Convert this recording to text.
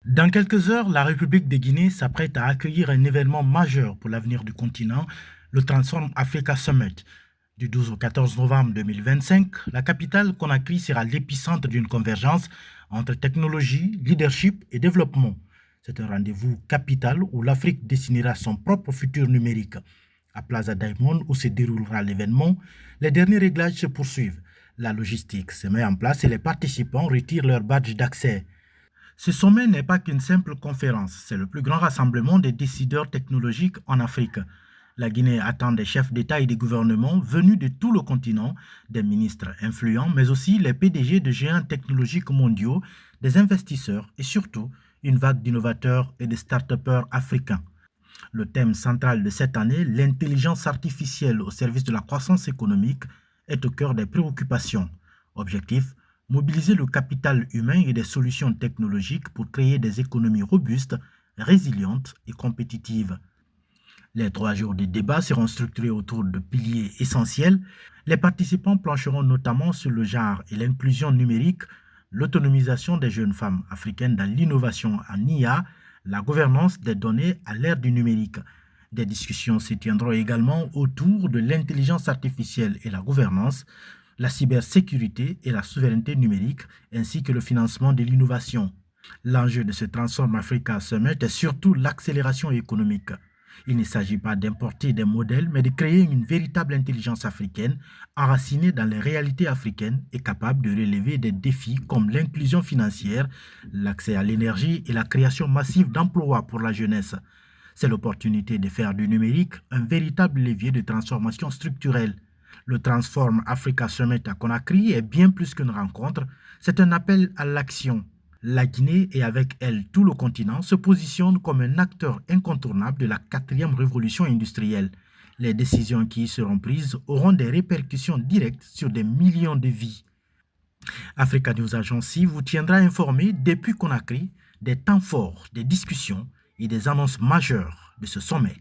Dans quelques heures, la République de Guinée s'apprête à accueillir un événement majeur pour l'avenir du continent, le Transform Africa Summit. Du 12 au 14 novembre 2025, la capitale Conakry sera l'épicentre d'une convergence entre technologie, leadership et développement. C'est un rendez-vous capital où l'Afrique dessinera son propre futur numérique. À Plaza Diamond, où se déroulera l'événement, les derniers réglages se poursuivent. La logistique se met en place et les participants retirent leur badge d'accès. Ce sommet n'est pas qu'une simple conférence, c'est le plus grand rassemblement des décideurs technologiques en Afrique. La Guinée attend des chefs d'État et de gouvernement venus de tout le continent, des ministres influents, mais aussi les PDG de géants technologiques mondiaux, des investisseurs et surtout une vague d'innovateurs et de start-upers africains. Le thème central de cette année, l'intelligence artificielle au service de la croissance économique, est au cœur des préoccupations. Objectif, mobiliser le capital humain et des solutions technologiques pour créer des économies robustes, résilientes et compétitives. Les 3 jours de débat seront structurés autour de piliers essentiels. Les participants plancheront notamment sur le genre et l'inclusion numérique, l'autonomisation des jeunes femmes africaines dans l'innovation en IA, la gouvernance des données à l'ère du numérique. Des discussions se tiendront également autour de l'intelligence artificielle et la gouvernance, la cybersécurité et la souveraineté numérique, ainsi que le financement de l'innovation. L'enjeu de ce Transform Africa Summit est surtout l'accélération économique. Il ne s'agit pas d'importer des modèles, mais de créer une véritable intelligence africaine, enracinée dans les réalités africaines et capable de relever des défis comme l'inclusion financière, l'accès à l'énergie et la création massive d'emplois pour la jeunesse. C'est l'opportunité de faire du numérique un véritable levier de transformation structurelle. Le Transform Africa Summit à Conakry est bien plus qu'une rencontre, c'est un appel à l'action. La Guinée et avec elle tout le continent se positionnent comme un acteur incontournable de la quatrième révolution industrielle. Les décisions qui y seront prises auront des répercussions directes sur des millions de vies. Africa News Agency vous tiendra informé depuis Conakry des temps forts, des discussions et des annonces majeures de ce sommet.